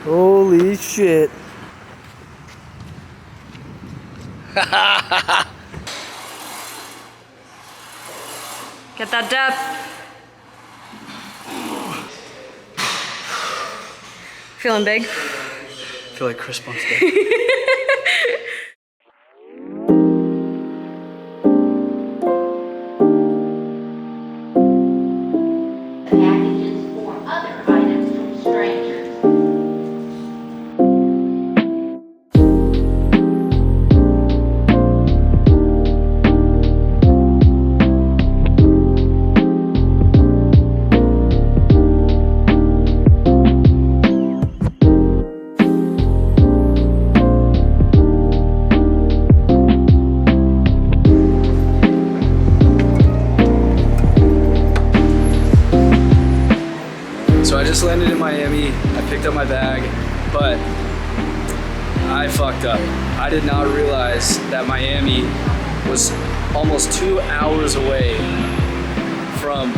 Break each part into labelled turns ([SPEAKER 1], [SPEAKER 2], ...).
[SPEAKER 1] Holy shit.
[SPEAKER 2] Get that depth. Feeling big?
[SPEAKER 1] I feel like Chris Bumstead.
[SPEAKER 3] Packages or other items from strangers.
[SPEAKER 1] So I just landed in Miami. I picked up my bag, but I fucked up. I did not realize that Miami was almost 2 hours away from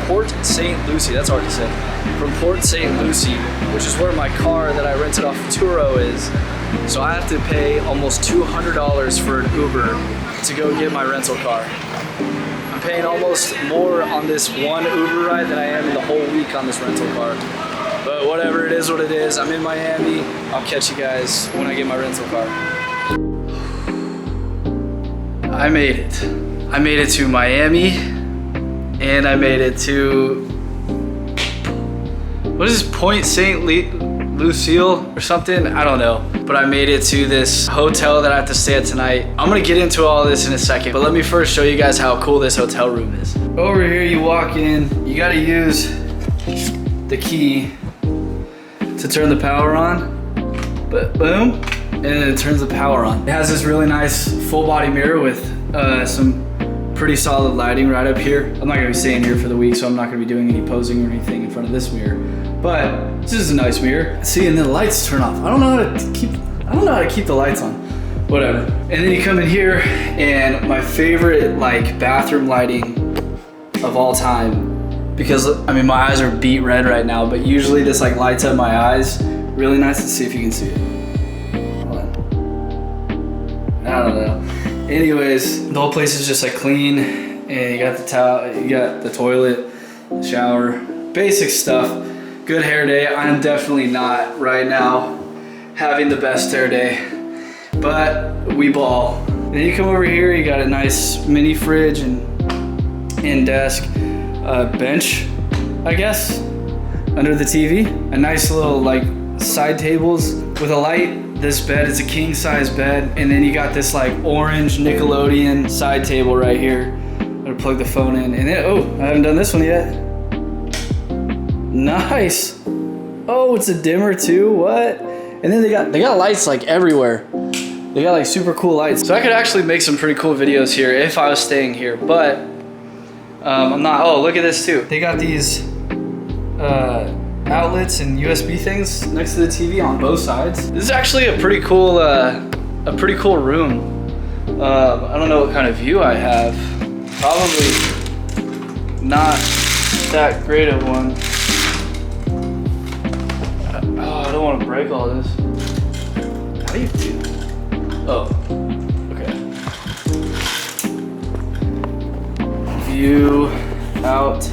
[SPEAKER 1] Port St. Lucie. That's hard to say. From Port St. Lucie, which is where my car that I rented off of Turo is. So I have to pay almost $200 for an Uber to go get my rental car. I'm paying almost more on this one Uber ride than I am in the whole week on this rental car. But whatever, it is what it is. I'm in Miami. I'll catch you guys when I get my rental car. I made it. I made it to Miami, and I made it to, what is this, Point St. Lucille or something? I don't know. But I made it to this hotel that I have to stay at tonight. I'm gonna get into all this in a second, but let me first show you guys how cool this hotel room is. Over here, you walk in, you gotta use the key to turn the power on. But boom, and then it turns the power on. It has this really nice full body mirror with some pretty solid lighting right up here. I'm not gonna be staying here for the week, so I'm not gonna be doing any posing or anything in front of this mirror. But this is a nice mirror. See, and then the lights turn off. I don't know how to keep the lights on. Whatever. And then you come in here, and my favorite like bathroom lighting of all time, because I mean my eyes are beet red right now, but usually this like lights up my eyes. Really nice. Let's see if you can see it. Hold on. I don't know. Anyways, the whole place is just like clean, and you got the towel, you got the toilet, the shower, basic stuff. Good hair day. I'm definitely not right now having the best hair day, but we ball. Then you come over here, you got a nice mini fridge and desk, bench, I guess, under the TV. A nice little like side tables with a light. This bed is a king size bed, and then you got this like orange Nickelodeon side table right here. I'm gonna plug the phone in, and then, oh, I haven't done this one yet. Nice. Oh, it's a dimmer too, what? And then they got lights like everywhere. They got like super cool lights. So I could actually make some pretty cool videos here if I was staying here, but I'm not. Oh, look at this too. They got these outlets and USB things next to the TV on both sides. This is actually a pretty cool room. I don't know what kind of view I have. Probably not that great of one. Oh, I don't want to break all this. How do you do? Oh, okay. View out.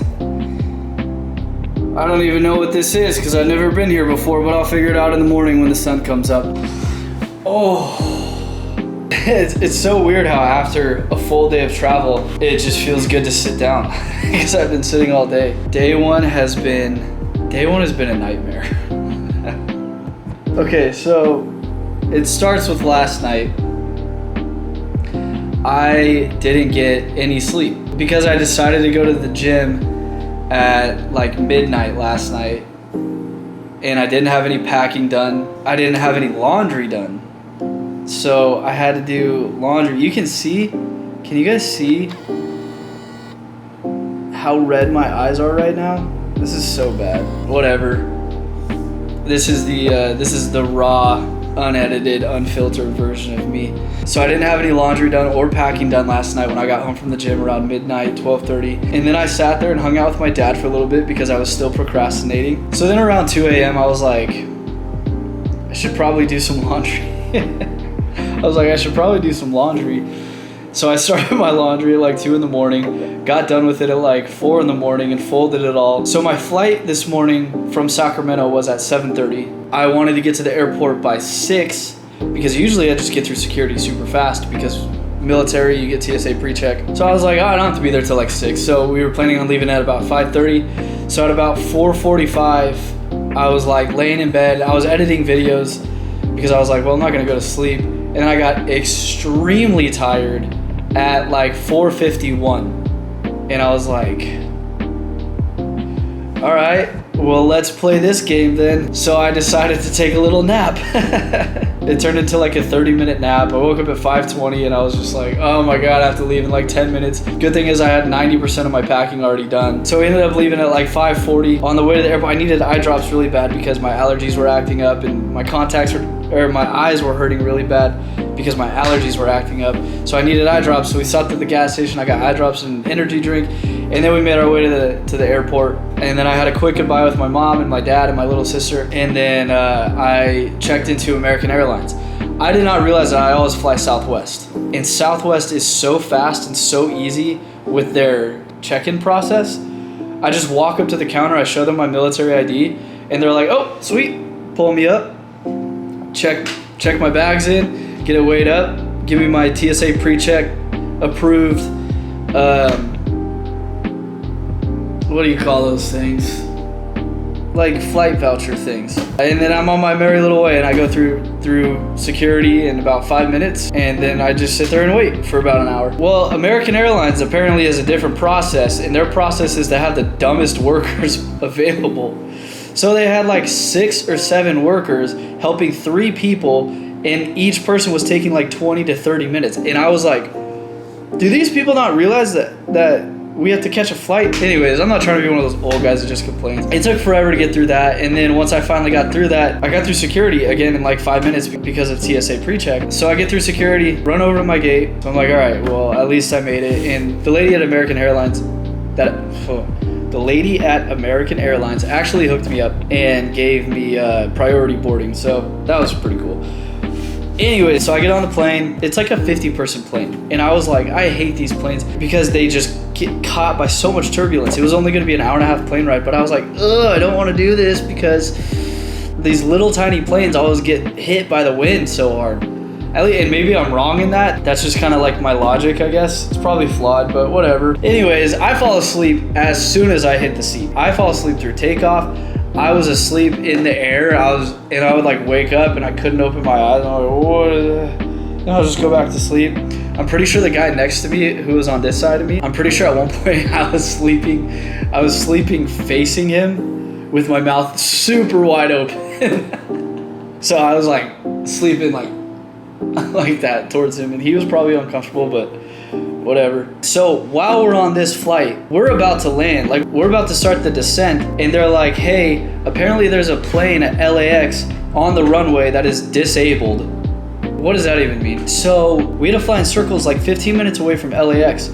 [SPEAKER 1] I don't even know what this is because I've never been here before, but I'll figure it out in the morning when the sun comes up. Oh, it's so weird how after a full day of travel, it just feels good to sit down because I've been sitting all day. Day one has been a nightmare. Okay, so it starts with last night. I didn't get any sleep because I decided to go to the gym at like midnight last night, and I didn't have any packing done. I didn't have any laundry done. So I had to do laundry. You can you guys see how red my eyes are right now? This is so bad. Whatever. This is the raw unedited, unfiltered version of me. So I didn't have any laundry done or packing done last night when I got home from the gym around midnight, 12:30. And then I sat there and hung out with my dad for a little bit because I was still procrastinating. So then around 2 a.m. I was like, I should probably do some laundry. I was like, I should probably do some laundry. So I started my laundry at like 2 in the morning, got done with it at like 4 in the morning and folded it all. So my flight this morning from Sacramento was at 7:30. I wanted to get to the airport by 6 because usually I just get through security super fast because military, you get TSA pre-check. So I was like, oh, I don't have to be there till like 6. So we were planning on leaving at about 5:30. So at about 4:45, I was like laying in bed. I was editing videos because I was like, well, I'm not gonna go to sleep. And then I got extremely tired at like 4:51. And I was like, all right, well, let's play this game then. So I decided to take a little nap. It turned into like a 30-minute nap. I woke up at 5:20 and I was just like, oh my God, I have to leave in like 10 minutes. Good thing is I had 90% of my packing already done. So we ended up leaving at like 5:40. On the way to the airport, I needed eye drops really bad because my allergies were acting up and my my eyes were hurting really bad because my allergies were acting up. So I needed eye drops. So we stopped at the gas station. I got eye drops and an energy drink. And then we made our way to the airport. And then I had a quick goodbye with my mom and my dad and my little sister. And then I checked into American Airlines. I did not realize that I always fly Southwest. And Southwest is so fast and so easy with their check-in process. I just walk up to the counter, I show them my military ID, and they're like, oh, sweet, pull me up, check my bags in, get it weighed up, give me my TSA pre-check approved, what do you call those things? Like flight voucher things. And then I'm on my merry little way and I go through security in about 5 minutes and then I just sit there and wait for about an hour. Well, American Airlines apparently has a different process and their process is to have the dumbest workers available. So they had like 6 or 7 workers helping 3 people and each person was taking like 20 to 30 minutes. And I was like, do these people not realize that we have to catch a flight? Anyways, I'm not trying to be one of those old guys that just complains. It took forever to get through that. And then once I finally got through that, I got through security again in like 5 minutes because of TSA pre-check. So I get through security, run over to my gate. So I'm like, all right, well, at least I made it. And the lady at American Airlines, the lady at American Airlines actually hooked me up and gave me priority boarding. So that was pretty cool. Anyway, so I get on the plane. It's like a 50-person plane. And I was like, I hate these planes because they just get caught by so much turbulence. It was only going to be an hour-and-a-half plane ride, but I was like, ugh, I don't want to do this because these little tiny planes always get hit by the wind so hard. And maybe I'm wrong in that. That's just kind of like my logic, I guess. It's probably flawed, but whatever. Anyways, I fall asleep as soon as I hit the seat. I fall asleep through takeoff. I was asleep in the air. I would like wake up and I couldn't open my eyes. And I was like, what is that? And I'll just go back to sleep. I'm pretty sure the guy next to me who was on this side of me, I'm pretty sure at one point I was sleeping facing him with my mouth super wide open. So I was like sleeping like that towards him and he was probably uncomfortable, but whatever. So while we're on this flight, we're about to land, like we're about to start the descent and they're like, hey, apparently there's a plane at LAX on the runway that is disabled. What does that even mean? So we had to fly in circles like 15 minutes away from LAX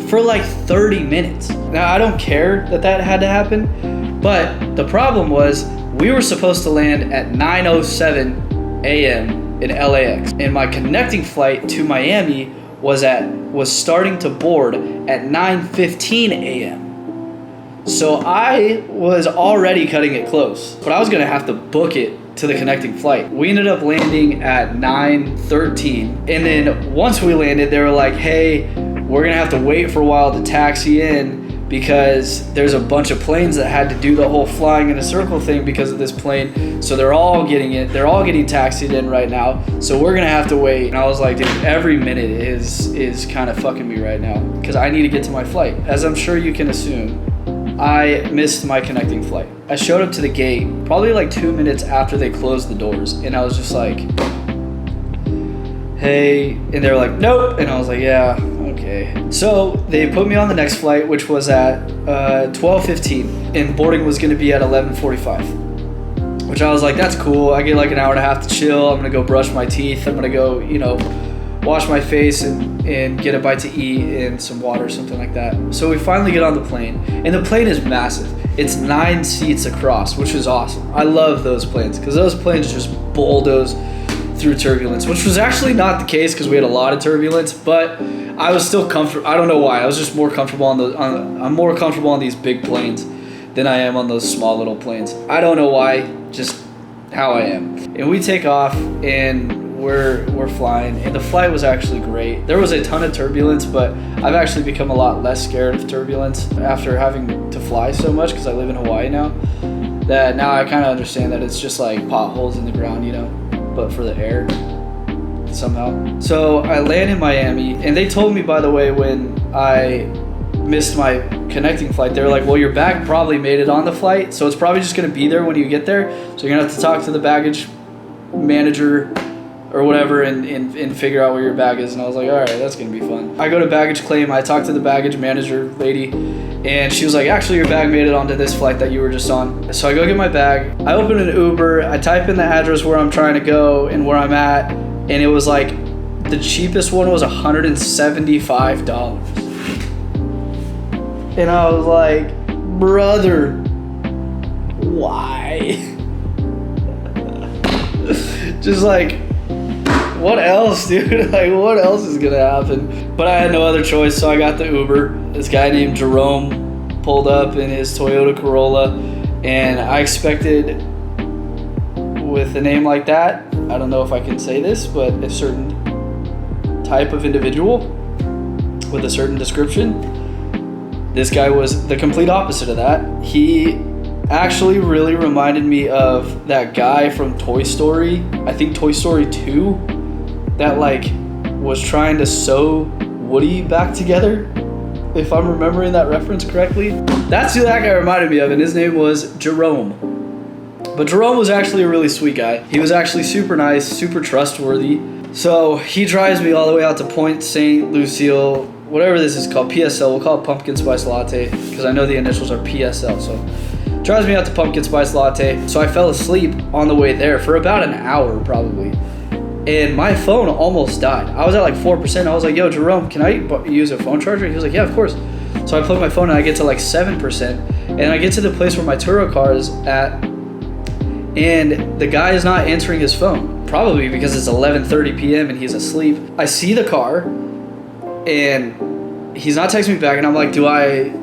[SPEAKER 1] for like 30 minutes. Now I don't care that had to happen, but the problem was we were supposed to land at 9:07 a.m. in LAX and my connecting flight to Miami was starting to board at 9:15 a.m. So I was already cutting it close, but I was gonna have to book it to the connecting flight. We ended up landing at 9:13, and then once we landed, they were like, hey, we're gonna have to wait for a while to taxi in because there's a bunch of planes that had to do the whole flying in a circle thing because of this plane. So they're all getting taxied in right now. So we're gonna have to wait. And I was like, dude, every minute is kind of fucking me right now because I need to get to my flight. As I'm sure you can assume, I missed my connecting flight. I showed up to the gate probably like 2 minutes after they closed the doors. And I was just like, hey, and they were like, nope. And I was like, yeah, okay. So they put me on the next flight, which was at 12:15, and boarding was gonna be at 11:45. which I was like, that's cool. I get like an hour and a half to chill. I'm gonna go brush my teeth. I'm gonna go, you know, wash my face and get a bite to eat and some water, something like that. So we finally get on the plane, and the plane is massive. It's 9 seats across, which is awesome. I love those planes because those planes just bulldoze through turbulence, which was actually not the case because we had a lot of turbulence, but I was still comfortable. I don't know why. I was just more comfortable I'm more comfortable on these big planes than I am on those small little planes. I don't know why, just how I am. And we take off and we're flying, and the flight was actually great. There was a ton of turbulence, but I've actually become a lot less scared of turbulence after having to fly so much because I live in Hawaii now, that now I kind of understand that it's just like potholes in the ground, you know, but for the air somehow. So I land in Miami, and they told me, by the way, when I missed my connecting flight, they were like, well, your bag probably made it on the flight, so it's probably just going to be there when you get there, so you're going to have to talk to the baggage manager or whatever and figure out where your bag is. And I was like, all right, that's going to be fun. I go to baggage claim. I talk to the baggage manager lady, and she was like, actually, your bag made it onto this flight that you were just on. So I go get my bag. I open an Uber. I type in the address where I'm trying to go and where I'm at, and it was like, the cheapest one was $175. And I was like, brother, why? Just like, what else, dude? Like, what else is gonna happen? But I had no other choice, so I got the Uber. This guy named Jerome pulled up in his Toyota Corolla, and I expected, with a name like that, I don't know if I can say this, but a certain type of individual with a certain description. This guy was the complete opposite of that. He actually really reminded me of that guy from Toy Story, I think Toy Story 2, that like was trying to sew Woody back together, if I'm remembering that reference correctly. That's who that guy reminded me of, and his name was Jerome. But Jerome was actually a really sweet guy. He was actually super nice, super trustworthy. So he drives me all the way out to Point St. Lucille, whatever this is called, PSL. We'll call it Pumpkin Spice Latte because I know the initials are PSL. So drives me out to Pumpkin Spice Latte. So I fell asleep on the way there for about an hour probably. And my phone almost died. I was at like 4%. I was like, yo, Jerome, can I use a phone charger? He was like, yeah, of course. So I plug my phone and I get to like 7%. And I get to the place where my Turo car is at, and the guy is not answering his phone. Probably because it's 11:30 p.m. and he's asleep. I see the car, and he's not texting me back. And I'm like, do I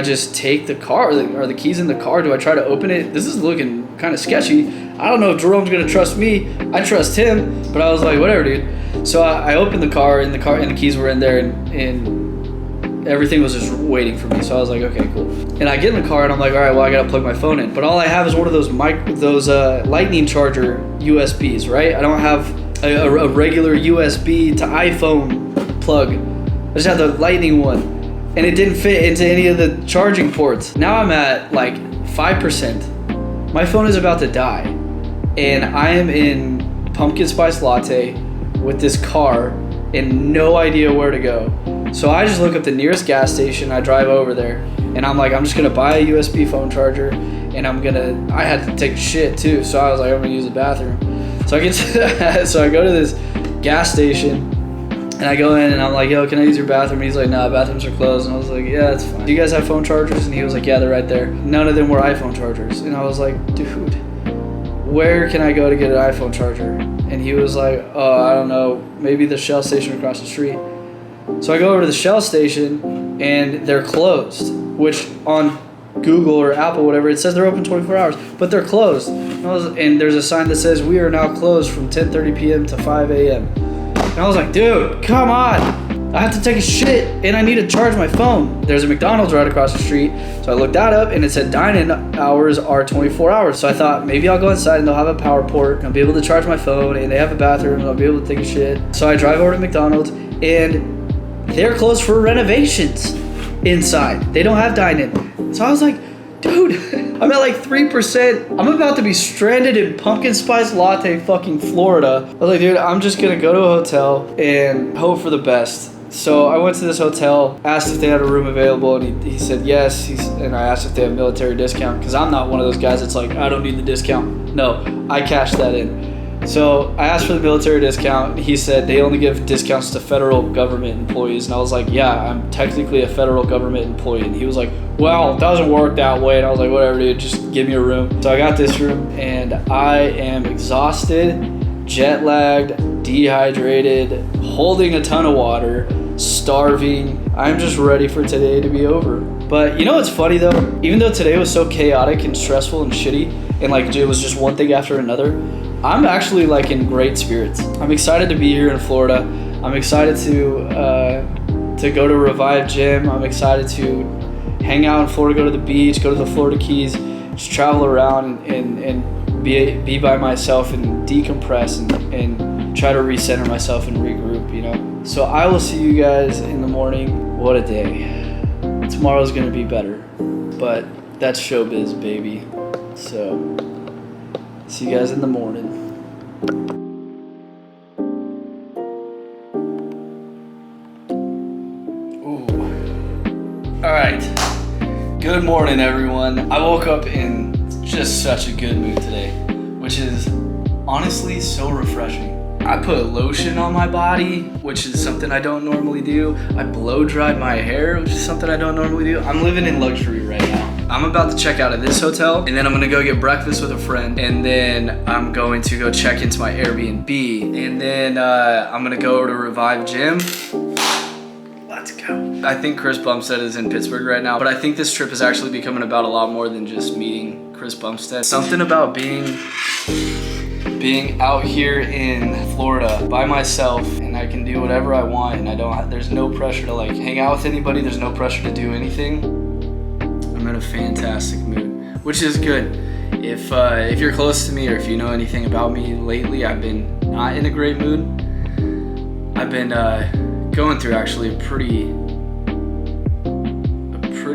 [SPEAKER 1] just take the car? Are the keys in the car? Do I try to open it? This is looking kind of sketchy. I don't know if Jerome's gonna trust me. I trust him, but I was like, whatever, dude. So I opened the car, and the keys were in there, and everything was just waiting for me. So I was like, okay, cool. And I get in the car, and I'm like, all right, well, I gotta plug my phone in. But all I have is one of those lightning charger USBs, right? I don't have a regular USB to iPhone plug. I just have the lightning one, and it didn't fit into any of the charging ports. Now I'm at like 5%. My phone is about to die, and I am in Pumpkin Spice Latte with this car and no idea where to go. So I just look up the nearest gas station. I drive over there, and I'm like, I'm just gonna buy a USB phone charger, and I had to take a shit too, so I was like, I'm gonna use the bathroom. So I go to this gas station, and I go in, and I'm like, yo, can I use your bathroom? And he's like, nah, bathrooms are closed. And I was like, yeah, that's fine. Do you guys have phone chargers? And he was like, yeah, they're right there. None of them were iPhone chargers. And I was like, dude, where can I go to get an iPhone charger? And he was like, oh, I don't know, maybe the Shell station across the street. So I go over to the Shell station, and they're closed, which on Google or Apple, whatever, it says they're open 24 hours, but they're closed. And there's a sign that says, we are now closed from 10:30 p.m. to 5 a.m. And I was like, dude, come on. I have to take a shit, and I need to charge my phone. There's a McDonald's right across the street. So I looked that up, and it said dine-in hours are 24 hours. So I thought, maybe I'll go inside, and they'll have a power port, and I'll be able to charge my phone, and they have a bathroom, and I'll be able to take a shit. So I drive over to McDonald's, and they're closed for renovations inside. They don't have dine-in. So I was like, dude, I'm at like 3%. I'm about to be stranded in Pumpkin Spice Latte fucking Florida. I was like, dude, I'm just gonna go to a hotel and hope for the best. So I went to this hotel, asked if they had a room available, and he said yes. And I asked if they have military discount, because I'm not one of those guys that's like, I don't need the discount. No, I cashed that in. So I asked for the military discount. He said they only give discounts to federal government employees. And I was like, yeah, I'm technically a federal government employee. And he was like, well, it doesn't work that way. And I was like, whatever, dude, just give me a room. So I got this room, and I am exhausted, jet lagged, dehydrated, holding a ton of water, starving. I'm just ready for today to be over. But you know what's funny though? Even though today was so chaotic and stressful and shitty, and like it was just one thing after another, I'm actually like in great spirits. I'm excited to be here in Florida. I'm excited to go to Revive Gym. I'm excited to hang out in Florida, go to the beach, go to the Florida Keys, just travel around and be by myself and decompress and try to recenter myself and regroup, you know? So I will see you guys in the morning. What a day. Tomorrow's gonna be better, but that's showbiz, baby. So see you guys in the morning. Ooh. All right. Good morning, everyone. I woke up in just such a good mood today, which is honestly so refreshing. I put lotion on my body, which is something I don't normally do. I blow dried my hair, which is something I don't normally do. I'm living in luxury right now. I'm about to check out of this hotel, and then I'm gonna go get breakfast with a friend, and then I'm going to go check into my Airbnb, and then I'm gonna go to Revive Gym. Let's go. I think Chris Bumstead is in Pittsburgh right now, but I think this trip is actually becoming about a lot more than just meeting Chris Bumstead. Something about being out here in Florida by myself, and I can do whatever I want, and there's no pressure to like hang out with anybody. There's no pressure to do anything. I'm in a fantastic mood, which is good. If you're close to me or if you know anything about me lately, I've been not in a great mood. I've been going through actually a pretty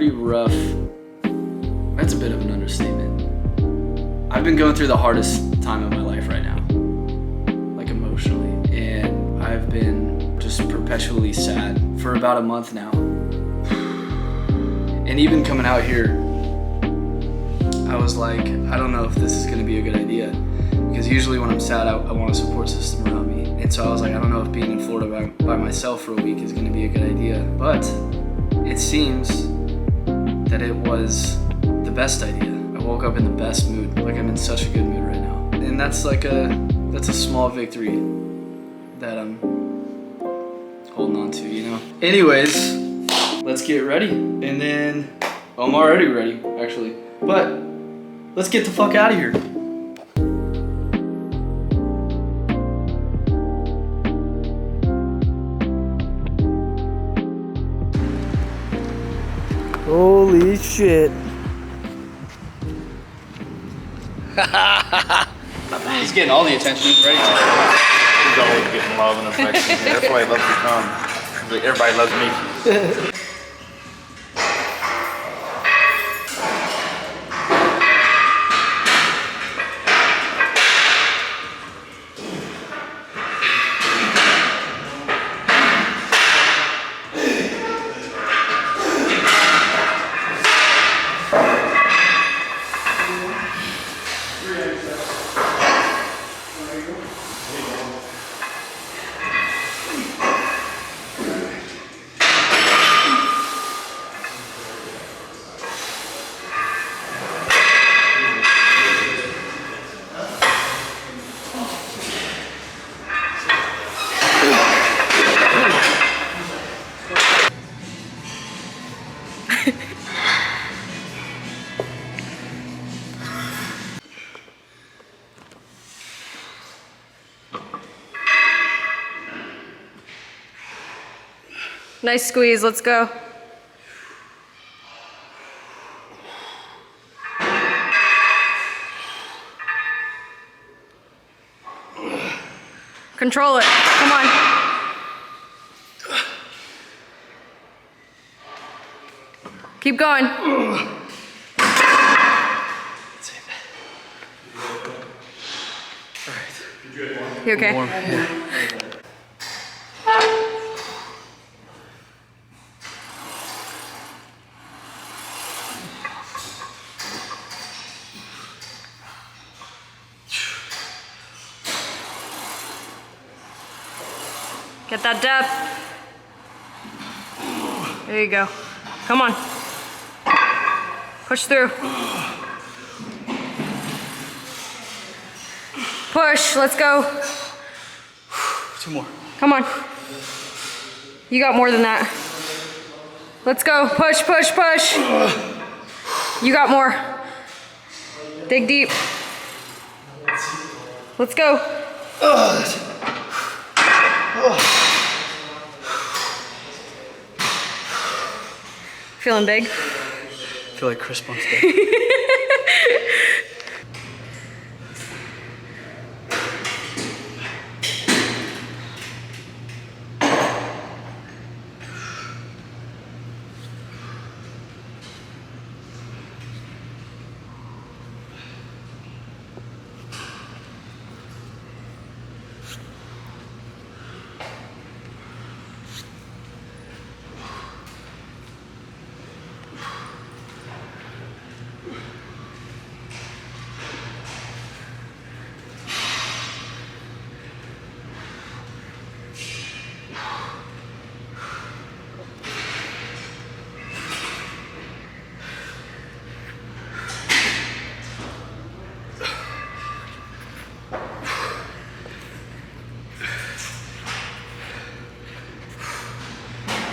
[SPEAKER 1] rough, that's a bit of an understatement. I've been going through the hardest time of my life right now, like emotionally, and I've been just perpetually sad for about a month now. And even coming out here, I was like, I don't know if this is gonna be a good idea, because usually when I'm sad, I want a support system around me. And so I was like, I don't know if being in Florida by myself for a week is gonna be a good idea. But it seems that it was the best idea. I woke up in the best mood, like I'm in such a good mood right now. And that's a small victory that I'm holding on to, you know? Anyways, let's get ready. And then, I'm already ready, actually. But let's get the fuck out of here. Holy shit. He's getting all the attention. He's ready to.
[SPEAKER 4] He's always getting love and affection. That's why he loves to come. Like, everybody loves me.
[SPEAKER 2] Nice squeeze, let's go. Control it, come on. Keep going. You okay? Get that depth. There you go. Come on. Push through. Push, let's go.
[SPEAKER 1] 2 more.
[SPEAKER 2] Come on. You got more than that. Let's go, push, push, push. You got more. Dig deep. Let's go. Feeling big?
[SPEAKER 1] I feel like Chris Bumstead.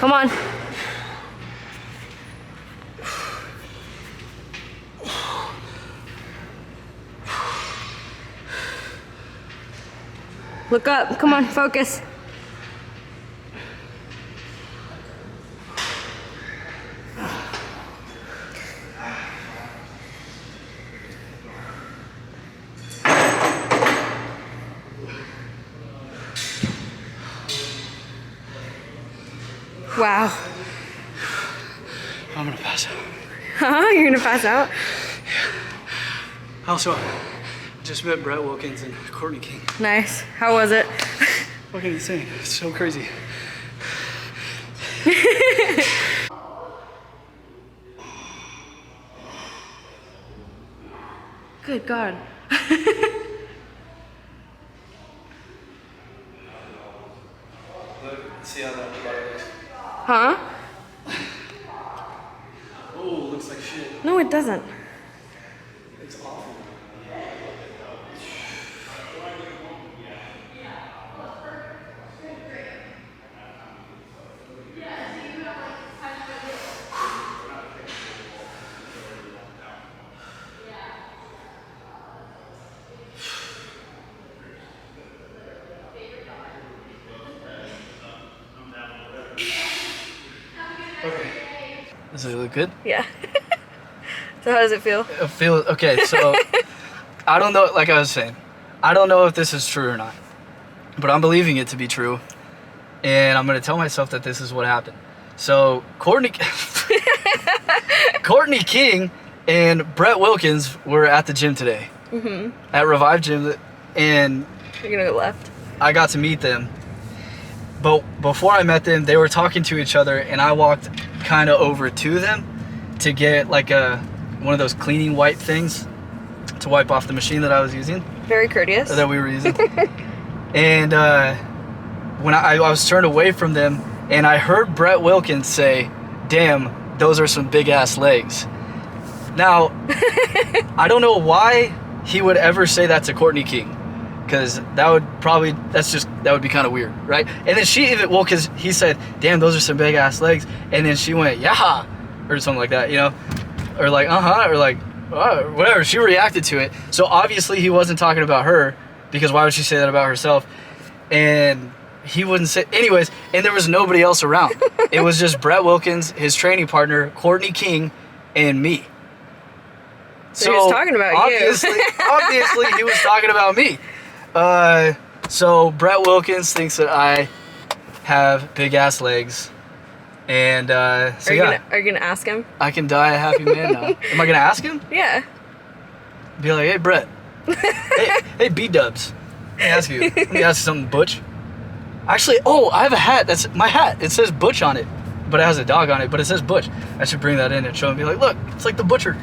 [SPEAKER 2] Come on. Look up. Come on, focus. Wow.
[SPEAKER 1] I'm gonna pass out.
[SPEAKER 2] Huh? You're gonna pass out?
[SPEAKER 1] I also just met Brett Wilkins and Courtney King.
[SPEAKER 2] Nice. How was it?
[SPEAKER 1] Fucking insane. It's so crazy.
[SPEAKER 2] Good God.
[SPEAKER 1] See how that looks.
[SPEAKER 2] Huh?
[SPEAKER 1] Oh, looks like shit.
[SPEAKER 2] No, it doesn't.
[SPEAKER 1] It's awful. Okay. Does it look good?
[SPEAKER 2] Yeah. So how does it feel?
[SPEAKER 1] It feels okay. So I don't know. Like I was saying, I don't know if this is true or not, but I'm believing it to be true, and I'm gonna tell myself that this is what happened. So Courtney King and Brett Wilkins were at the gym today, at Revive Gym, and
[SPEAKER 2] You're gonna go left.
[SPEAKER 1] I got to meet them. But before I met them, they were talking to each other, and I walked kind of over to them to get like one of those cleaning wipe things to wipe off the machine that I was using,
[SPEAKER 2] Very courteous.
[SPEAKER 1] that we were using. And when I was turned away from them, and I heard Brett Wilkins say, "Damn, those are some big ass legs." Now, I don't know why he would ever say that to Courtney King, because that would be kind of weird, right? And then she even, well, because he said, "Damn, those are some big ass legs," and then she went, "Yeah," or something like that, you know, or like, or like, whatever. She reacted to it, so obviously he wasn't talking about her, because why would she say that about herself? And he wouldn't say, anyways. And there was nobody else around. It was just Brett Wilkins, his training partner, Courtney King, and me.
[SPEAKER 2] So he was talking about you.
[SPEAKER 1] Obviously, he was talking about me. So Brett Wilkins thinks that I have big ass legs, and so
[SPEAKER 2] Are you gonna ask him?
[SPEAKER 1] I can die a happy man now. Am I gonna ask him?
[SPEAKER 2] Yeah.
[SPEAKER 1] Be like, "Hey Brett, hey B-dubs, let me ask you. Let me ask you something, Butch. Actually, I have a hat. That's my hat. It says Butch on it, but it has a dog on it, but it says Butch. I should bring that in and show him. Be like, look, it's like the butcher."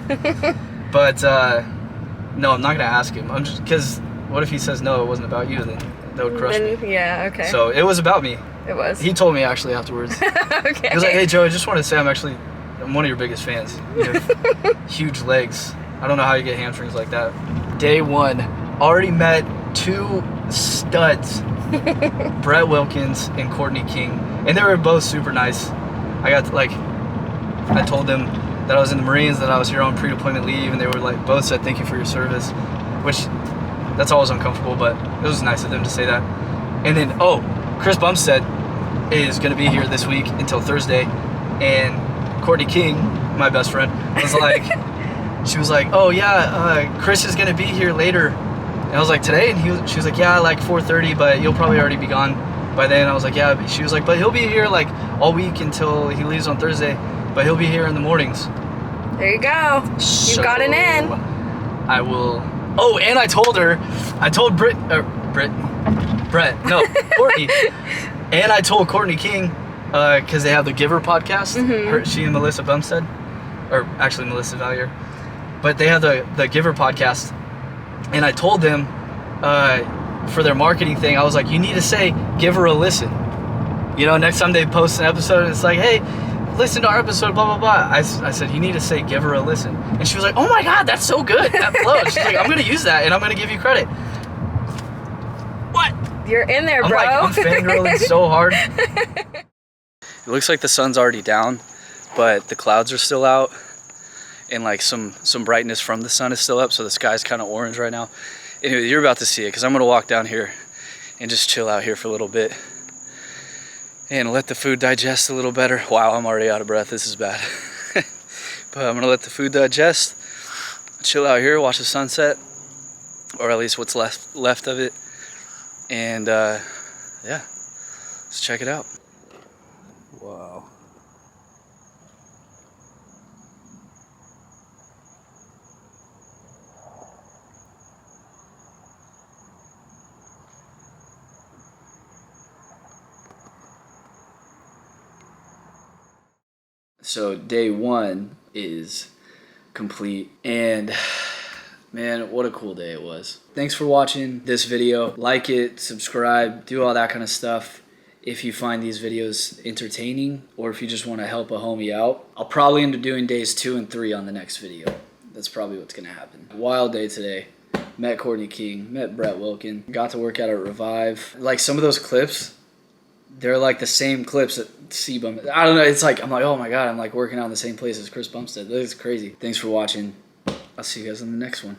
[SPEAKER 1] But no, I'm not gonna ask him. I'm just, because what if he says no, it wasn't about you? Then that would crush me.
[SPEAKER 2] Yeah. Okay.
[SPEAKER 1] So it was about me.
[SPEAKER 2] It was.
[SPEAKER 1] He told me actually afterwards.
[SPEAKER 2] Okay.
[SPEAKER 1] He was like, "Hey Joe, I just want to say I'm one of your biggest fans. You have huge legs. I don't know how you get hamstrings like that." Day 1, already met 2 studs, Brett Wilkins and Courtney King, and they were both super nice. I told them that I was in the Marines, that I was here on pre-deployment leave, and they were like, both said thank you for your service, which that's always uncomfortable, but it was nice of them to say that. And then, Chris Bumstead is going to be here this week until Thursday, and Courtney King, my best friend, was like, she was like, "Oh yeah, Chris is going to be here later." And I was like, "Today?" And she was like, "Yeah, like 4:30, but you'll probably already be gone by then." I was like, "Yeah." She was like, "But he'll be here like all week until he leaves on Thursday, but he'll be here in the mornings."
[SPEAKER 2] There you go. You've got an in.
[SPEAKER 1] I will. Oh, and I told Courtney, and I told Courtney King, because they have the Giver podcast. She and Melissa Bumstead, or actually Melissa Valier, but they have the Giver podcast, and I told them for their marketing thing, I was like, you need to say give her a listen. You know, next time they post an episode, it's like, hey, listen to our episode, blah, blah, blah. I said, you need to say give her a listen. And she was like, oh my God, that's so good. That flow. She's like, I'm going to use that and I'm going to give you credit. What?
[SPEAKER 2] You're in there, bro.
[SPEAKER 1] I'm fangirling so hard. It looks like the sun's already down, but the clouds are still out. And like some brightness from the sun is still up. So the sky's kind of orange right now. Anyway, you're about to see it because I'm going to walk down here and just chill out here for a little bit and let the food digest a little better. Wow, I'm already out of breath. This is bad. But I'm going to let the food digest, chill out here, watch the sunset, or at least what's left of it. And yeah, let's check it out. Wow. So day 1 is complete, and man, what a cool day it was. Thanks for watching this video. Like it, subscribe, do all that kind of stuff if you find these videos entertaining, or if you just want to help a homie out. I'll probably end up doing days 2 and 3 on the next video. That's probably what's gonna happen. Wild day today. Met Courtney King, met Brett Wilkin, got to work out at Revive. Like some of those clips, they're like the same clips that C-Bum. I don't know. It's like, I'm like, oh my God, I'm like working out in the same place as Chris Bumstead. This is crazy. Thanks for watching. I'll see you guys in the next one.